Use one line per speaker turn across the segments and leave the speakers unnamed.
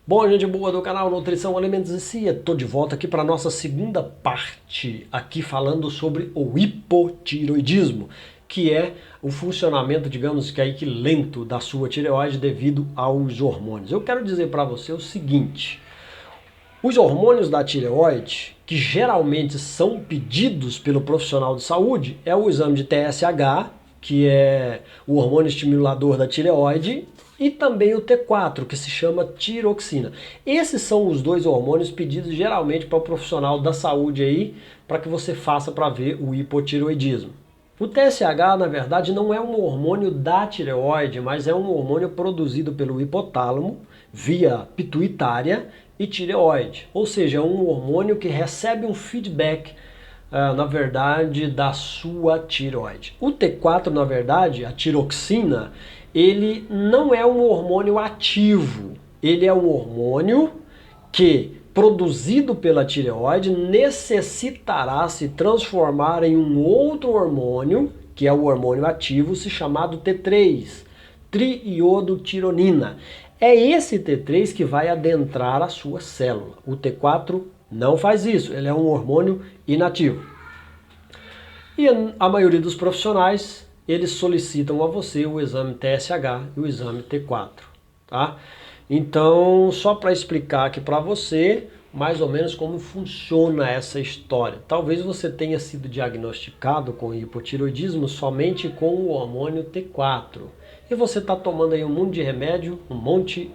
Bom, gente boa do canal Nutrição, Alimentos e Cia, tô de volta aqui para nossa segunda parte, aqui falando sobre o hipotiroidismo, que é o funcionamento, digamos que aí que lento da sua tireoide devido aos hormônios. Eu quero dizer para você o seguinte: os hormônios da tireoide, que geralmente são pedidos pelo profissional de saúde, é o exame de TSH, que é o hormônio estimulador da tireoide, e também o T4, que se chama tiroxina. Esses são os dois hormônios pedidos geralmente para o profissional da saúde aí, para que você faça para ver o hipotiroidismo. O TSH, na verdade, não é um hormônio da tireoide, mas é um hormônio produzido pelo hipotálamo via pituitária e tireoide. Ou seja, é um hormônio que recebe um feedback, na verdade, da sua tireoide. O T4, na verdade, a tiroxina, ele não é um hormônio ativo. Ele é um hormônio que, produzido pela tireoide, necessitará se transformar em um outro hormônio, que é o hormônio ativo, se chamado T3, triiodotironina. É esse T3 que vai adentrar a sua célula. O T4 não faz isso, ele é um hormônio inativo. E a maioria dos profissionais, eles solicitam a você o exame TSH e o exame T4, tá? Então, só para explicar aqui para você, mais ou menos como funciona essa história. Talvez você tenha sido diagnosticado com hipotiroidismo somente com o hormônio T4. E você está tomando aí um monte de remédio,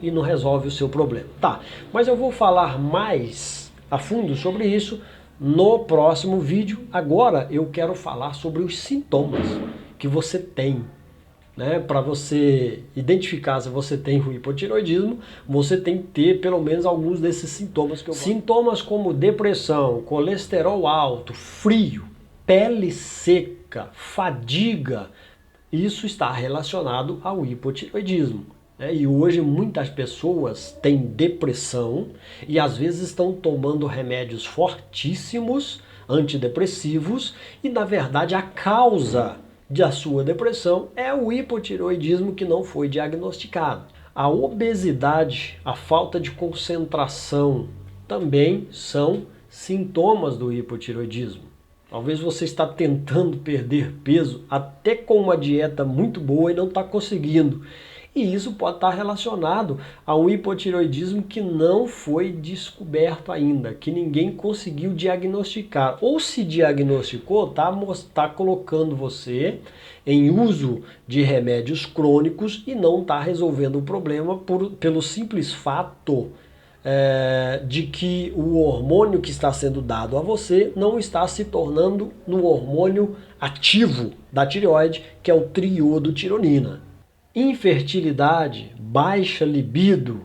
e não resolve o seu problema. Tá, mas eu vou falar mais a fundo sobre isso no próximo vídeo. Agora eu quero falar sobre os sintomas que você tem, né? Para você identificar se você tem o hipotiroidismo, você tem que ter pelo menos alguns desses sintomas que eu vou... Sintomas como depressão, colesterol alto, frio, pele seca, fadiga, isso está relacionado ao hipotiroidismo. E hoje muitas pessoas têm depressão e às vezes estão tomando remédios fortíssimos, antidepressivos, e na verdade a causa da sua depressão é o hipotiroidismo que não foi diagnosticado. A obesidade, a falta de concentração também são sintomas do hipotiroidismo. Talvez você está tentando perder peso até com uma dieta muito boa e não está conseguindo. E isso pode estar relacionado a um hipotiroidismo que não foi descoberto ainda, que ninguém conseguiu diagnosticar. Ou se diagnosticou, tá colocando você em uso de remédios crônicos e não está resolvendo o problema pelo simples fato de que o hormônio que está sendo dado a você não está se tornando no hormônio ativo da tireoide, que é o triodotironina. Infertilidade, baixa libido,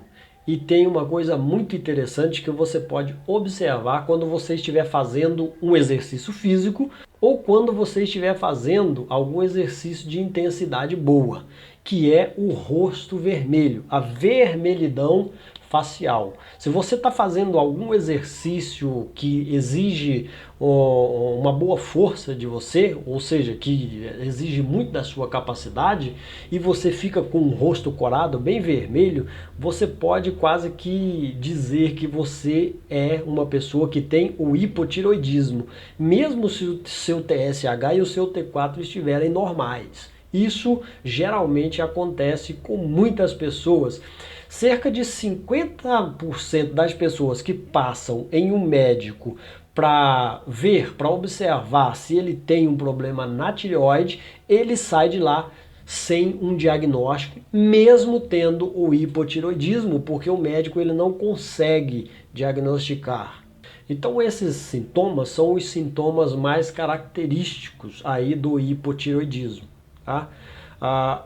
e tem uma coisa muito interessante que você pode observar quando você estiver fazendo um exercício físico ou quando você estiver fazendo algum exercício de intensidade boa, que é o rosto vermelho, a vermelhidão facial. Se você está fazendo algum exercício que exige uma boa força de você, ou seja, que exige muito da sua capacidade, e você fica com o rosto corado, bem vermelho, você pode quase que dizer que você é uma pessoa que tem o hipotiroidismo, mesmo se o seu TSH e o seu T4 estiverem normais. Isso geralmente acontece com muitas pessoas. Cerca de 50% das pessoas que passam em um médico para ver, para observar se ele tem um problema na tireoide, ele sai de lá sem um diagnóstico, mesmo tendo o hipotiroidismo, porque o médico ele não consegue diagnosticar. Então esses sintomas são os sintomas mais característicos aí do hipotiroidismo, tá?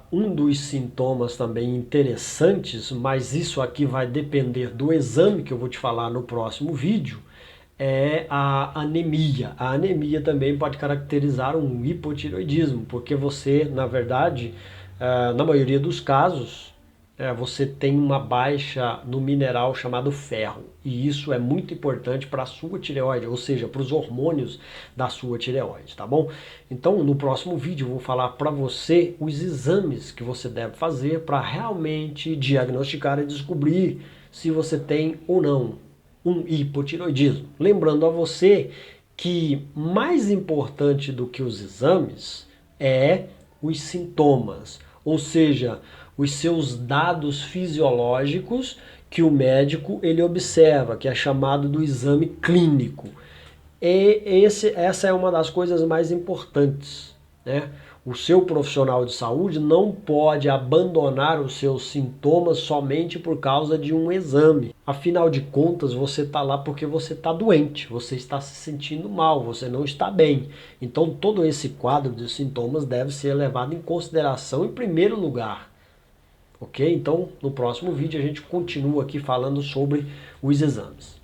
Um dos sintomas também interessantes, mas isso aqui vai depender do exame que eu vou te falar no próximo vídeo, é a anemia. A anemia também pode caracterizar um hipotiroidismo, porque você, na verdade, na maioria dos casos, você tem uma baixa no mineral chamado ferro. E isso é muito importante para a sua tireoide, ou seja, para os hormônios da sua tireoide, tá bom? Então, no próximo vídeo eu vou falar para você os exames que você deve fazer para realmente diagnosticar e descobrir se você tem ou não um hipotireoidismo. Lembrando a você que mais importante do que os exames é os sintomas, ou seja, os seus dados fisiológicos que o médico ele observa, que é chamado do exame clínico. Essa é uma das coisas mais importantes, né? O seu profissional de saúde não pode abandonar os seus sintomas somente por causa de um exame. Afinal de contas, você está lá porque você está doente, você está se sentindo mal, você não está bem. Então, todo esse quadro de sintomas deve ser levado em consideração em primeiro lugar. Ok? Então, no próximo vídeo a gente continua aqui falando sobre os exames.